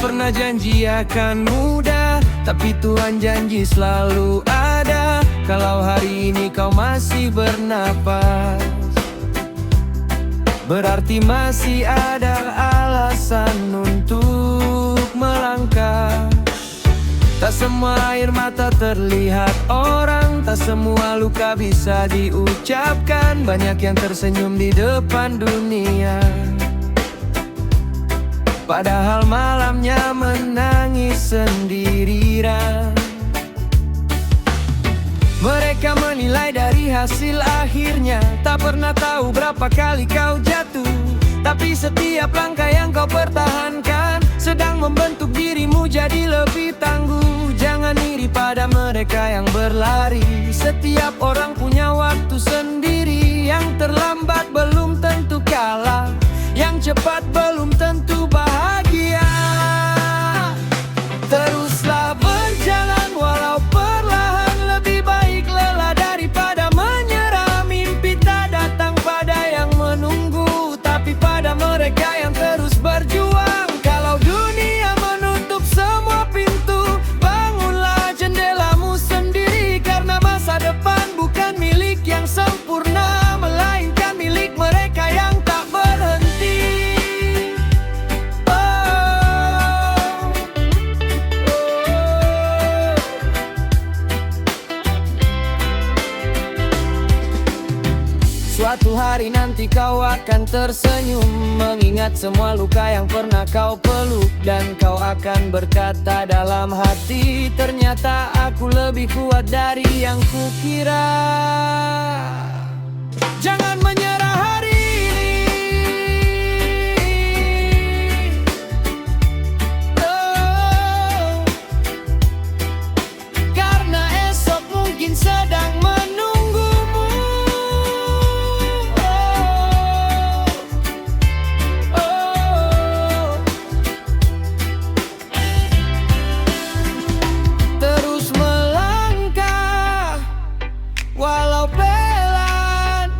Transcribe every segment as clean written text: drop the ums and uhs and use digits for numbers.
pernah janji akan mudah, tapi Tuhan janji selalu ada. Kalau hari ini kau masih bernapas, berarti masih ada alasan untuk melangkah. Tak semua air mata terlihat orang, tak semua luka bisa diucapkan. Banyak yang tersenyum di depan dunia, padahal malamnya menangis sendirian. Mereka menilai dari hasil akhirnya, tak pernah tahu berapa kali kau jatuh. Tapi setiap langkah yang kau pertahankan sedang membentuk dirimu jadi lebih tangguh. Jangan iri pada mereka yang berlari, setiap orang punya waktu sendiri. Yang terlambat belum tentu kalah, yang cepat belum tentu bahagia. Teruslah berjalan walau perlahan, lebih baik lelah daripada menyerah. Mimpi tak datang pada yang menunggu, tapi pada mereka yang terus berjuang. Kalau dunia menutup semua pintu, bangunlah jendelamu sendiri. Karena masa depan bukan milik yang sempurna, melainkan milik mereka yang tak berhenti. Suatu hari nanti kau akan tersenyum, mengingat semua luka yang pernah kau peluk. Dan kau akan berkata dalam hati, ternyata aku lebih kuat dari yang kukira. Jangan menyerah hari ini, oh, karena esok mungkin sedang menunggumu. Terus melangkah walau pelan,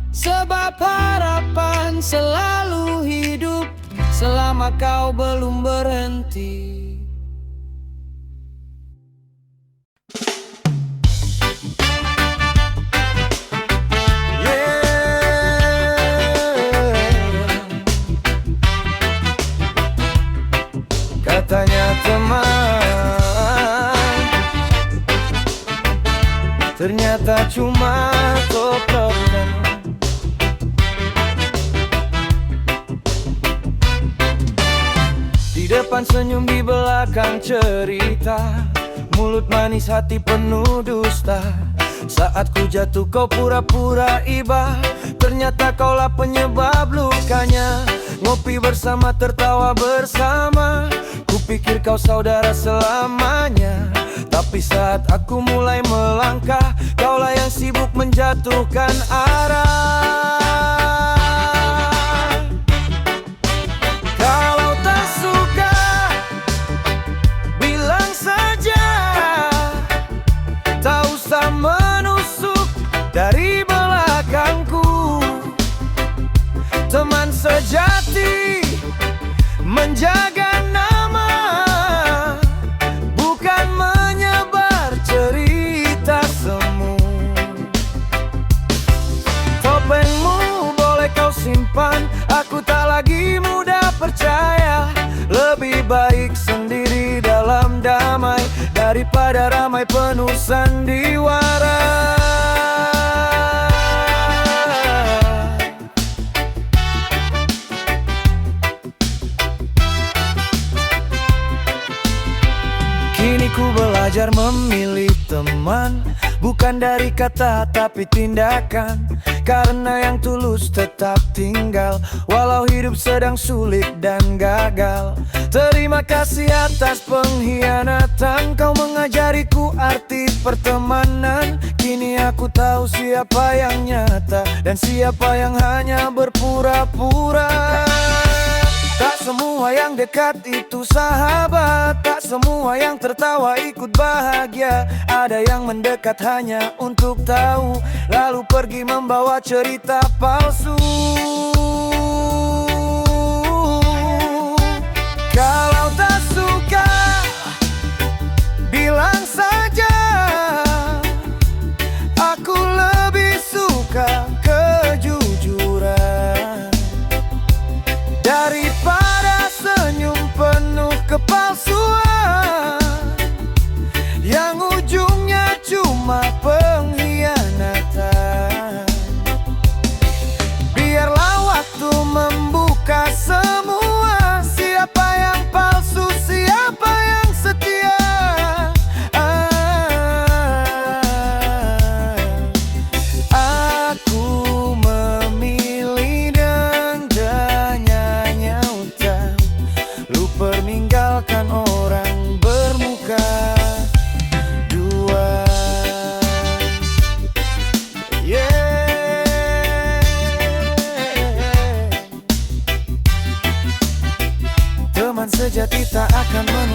sebab harapan selalu hidup selama kau belum berhenti. Katanya teman, ternyata cuma toplokan. Di depan senyum, di belakang cerita, mulut manis hati penuh dusta. Saat ku jatuh kau pura-pura iba, ternyata kaulah penyebab lukanya. Ngopi bersama, tertawa bersama, kupikir kau saudara selamanya. Tapi saat aku mulai melangkah, kaulah yang sibuk menjatuhkan arah. Kalau tak suka, bilang saja, tak usah menusuk dari belakangku. Teman sejati menjaga nama, bukan menyebar cerita semu. Topengmu boleh kau simpan, aku tak lagi mudah percaya. Lebih baik sendiri dalam damai, daripada ramai penuh sandiwara. Kini ku belajar memilih teman, bukan dari kata tapi tindakan. Karena yang tulus tetap tinggal, walau hidup sedang sulit dan gagal. Terima kasih atas pengkhianatan, kau mengajariku arti pertemanan. Kini aku tahu siapa yang nyata dan siapa yang hanya berpura-pura. Tak semua yang dekat itu sahabat, tak semua yang tertawa ikut bahagia. Ada yang mendekat hanya untuk tahu, lalu pergi membawa cerita palsu. Kalau tak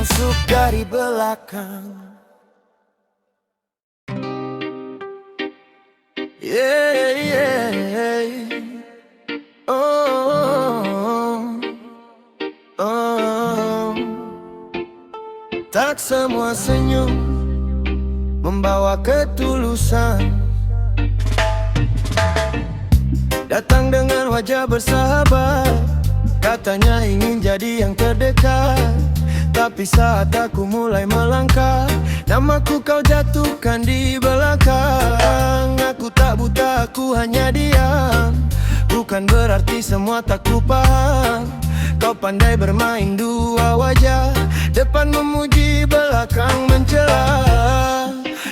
masuk dari belakang. Yeah, yeah. Oh, oh. Tak semua senyum membawa ketulusan. Datang dengan wajah bersahabat, katanya ingin jadi yang terdekat. Tapi saat aku mulai melangkah, namaku kau jatuhkan di belakang. Aku tak buta, aku hanya diam. Bukan berarti semua tak ku paham. Kau pandai bermain dua wajah, depan memuji, belakang mencela.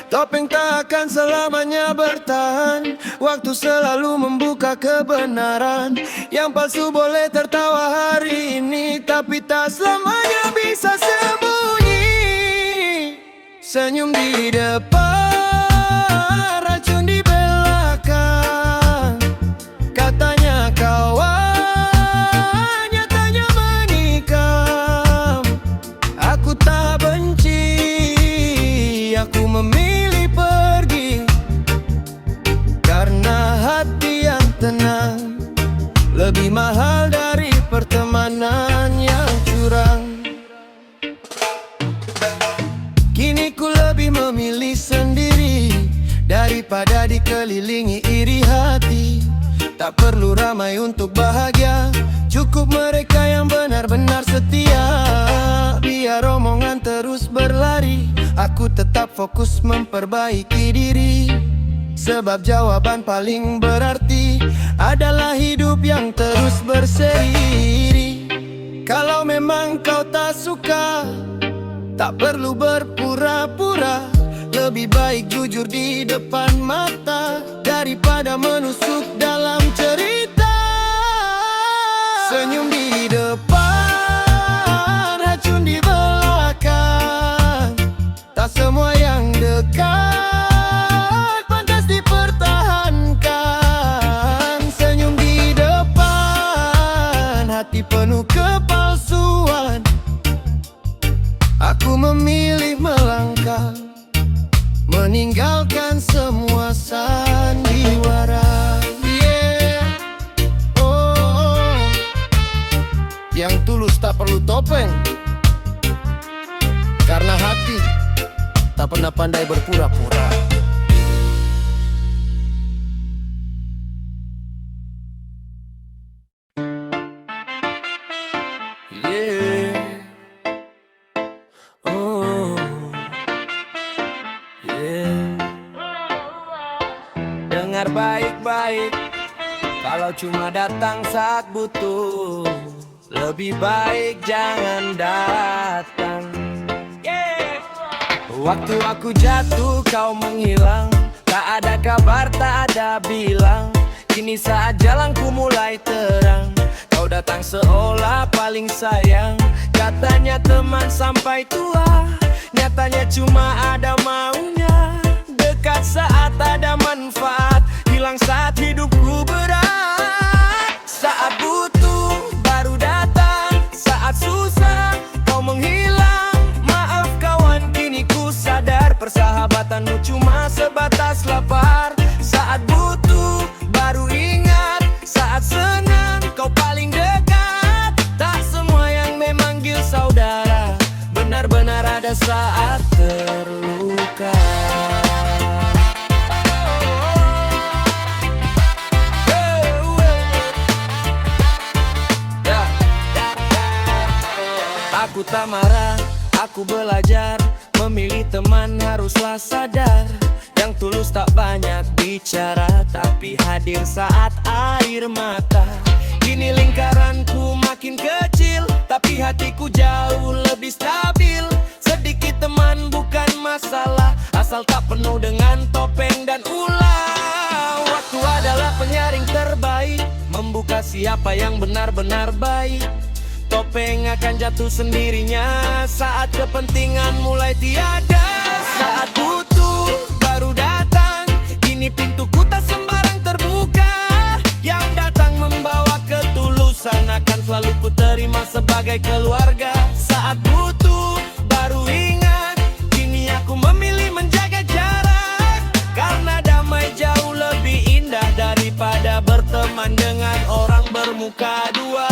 Topeng tak akan selamanya bertahan. Waktu selalu membuka kebenaran. Yang palsu boleh tertawa hari ini, tapi tak selamanya bisa sembunyi. Senyum di depan, racun di belakang. Katanya kawan, nyatanya menikam. Aku tak benci, aku memilih pergi. Karena hati yang tenang lebih mahal dari pertemanan yang curang. Kini ku lebih memilih sendiri daripada dikelilingi iri hati. Tak perlu ramai untuk bahagia, cukup mereka yang benar-benar setia. Biar omongan terus berlari, aku tetap fokus memperbaiki diri. Sebab jawaban paling berarti adalah hidup yang terus berseri. Kalau memang kau tak suka, tak perlu berpura-pura. Lebih baik jujur di depan mata daripada menusuk dalam cerita. Senyum di depan, racun di belakang. Tak semua yang dekat pantas dipertahankan. Senyum di depan, hati penuh kepalsuan. Aku memilih melangkah, meninggalkan semua sandiwara. Yeah. Oh. Yang tulus tak perlu topeng, karena hati tak pernah pandai berpura-pura. Yeah. Oh. Yeah. Dengar baik-baik, kalau cuma datang saat butuh, lebih baik jangan datang. Yeah. Waktu aku jatuh kau menghilang, tak ada kabar, tak ada bilang. Kini saat jalanku mulai terang, kau datang seolah paling sayang. Katanya teman sampai tua, nyatanya cuma ada maunya. Dekat saat ada manfaat, hilang saat hidupku berat. Saat butuh baru datang, saat susah kau menghilang. Maaf kawan, kini ku sadar persahabatanmu cuma sebatas lapar. Saat butuh baru ingat, saat senang kau paling dekat. Tak semua yang memanggil saudara benar-benar ada saat terluka. Aku tak marah, aku belajar. Memilih teman haruslah sadar. Yang tulus tak banyak bicara, tapi hadir saat air mata. Kini lingkaranku makin kecil, tapi hatiku jauh lebih stabil. Sedikit teman bukan masalah, asal tak penuh dengan topeng dan ulah. Waktu adalah penyaring terbaik, membuka siapa yang benar-benar baik. Topeng akan jatuh sendirinya saat kepentingan mulai tiada. Saat butuh baru datang, kini pintuku tak sembarang terbuka. Yang datang membawa ketulusan akan selalu ku terima sebagai keluarga. Saat butuh muka dua.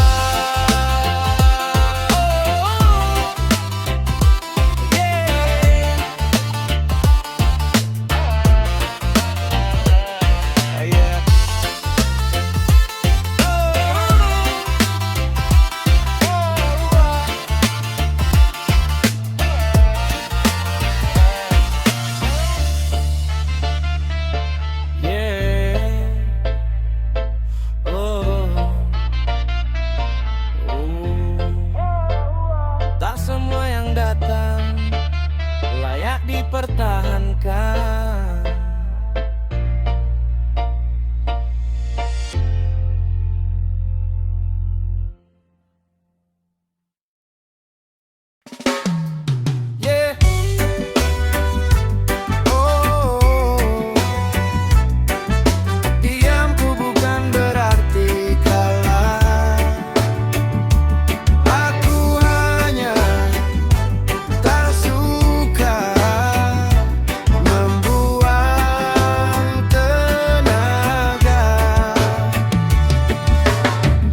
Tak semua yang datang layak dipertahankan. Yeah. Oh, diamku bukan berarti kalah. Aku hanya tak suka membuang tenaga.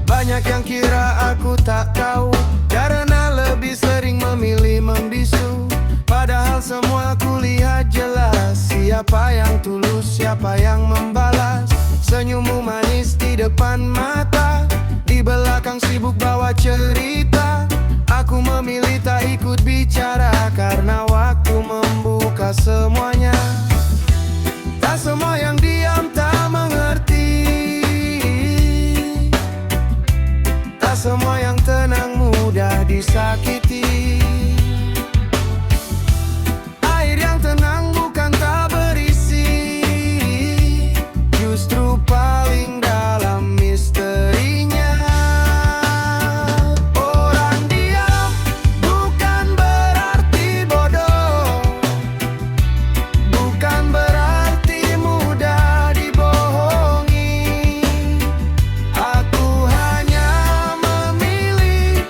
Banyak yang kira aku tak tahu karena lebih sering memilih membisu. Padahal semua aku lihat jelas, siapa yang tulus, siapa yang membalas. Senyummu manis di depan mata, di belakang sibuk bawa cerita. Aku memilih tak ikut bicara karena waktu membuka semuanya. Tak semua yang diam tak mengerti, tak semua yang tenang mudah disakiti. Air yang tenang bukan tak berisi, justru paling dalam misterinya. Orang diam bukan berarti bodoh, bukan berarti mudah dibohongi. Aku hanya memilih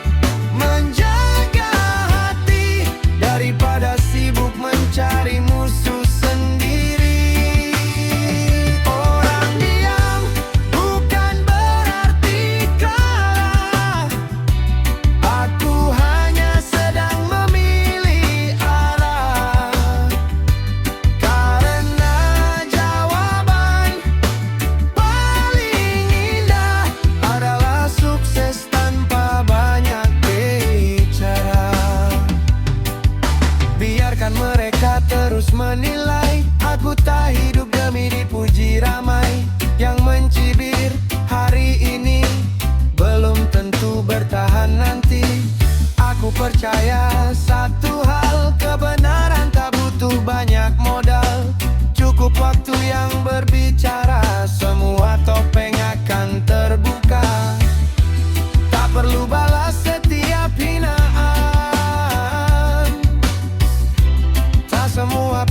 menjaga hati daripada sibuk mencari musuh sendiri. Orang diam bukan berarti kalah. Aku hanya sedang memilih arah, karena jawaban paling indah adalah sukses tanpa banyak bicara. Biarkan mereka terus menilai, aku tak hidup demi dipuji ramai. Yang mencibir hari ini belum tentu bertahan nanti. Aku percaya satu hal, kebenaran tak butuh banyak modal. Cukup waktu yang berbicara, semua topeng akan terbuka. Tak perlu balas setiap hinaan, tak semua